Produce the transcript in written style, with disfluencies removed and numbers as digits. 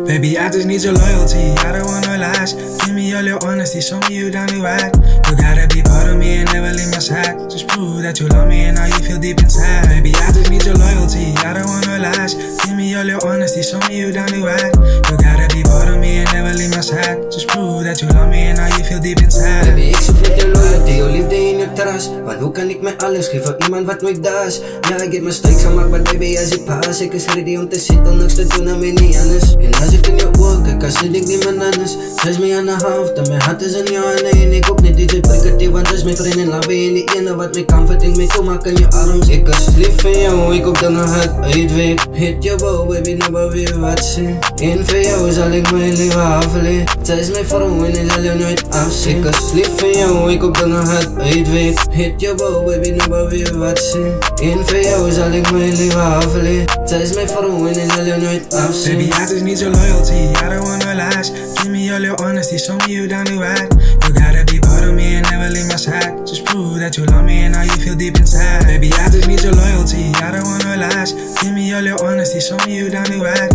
Baby, I just need your loyalty, I don't want no lies. Give me all your honesty, show me you down to ride. You gotta be part of me and never leave my side. Just prove that you love me and how you feel deep inside. Baby, I just need your loyalty, I don't want no lies. Give me all your honesty, show me you down to ride. You gotta be part of me and never leave my side. Just prove that you love me and how you feel deep inside. Baby, ik zoek niet je loyalty, jouw liefde in je terras. Want hoe kan ik mijn alles geven voor iemand wat nooit das? Ja, ik geef mijn strikes gemaakt, but baby, als ik pas. Ik is ready om te zitten, niks te doen aan mij niet anders. En als ik in je ogen kijk, als zit ik niet meer anders. Zij is mij aan de hoofd, mijn hart is in je handen. En ik hoop niet dat je prikkert, want is mijn vriend en laat en die ene wat mij comforting mee toe maakt in je arms. Ik is lief van jou, ik hoop dat mijn hart uitweekt. Hit je bow, baby, nou maar weer wat zien. En voor jou zal ik mijn leven afleen. Zij is mijn vrouw en ik zal je nooit afzien. Ik is lief van jou, ik hoop dat mijn hart uitweekt. Hit je bow, baby, nou maar weer wat zien. En voor jou zal ik mijn leven afleen. Zij is mijn vrouw en ik zal je nooit afzien. Baby, I just need your loyalty, I don't want no lies. Give me all your honesty, show me you down to ride. You gotta be part of me and never leave my side. Just prove that you love me and how you feel deep inside. Baby, I just need your loyalty, I don't want no lies. Give me all your honesty, show me you down to ride.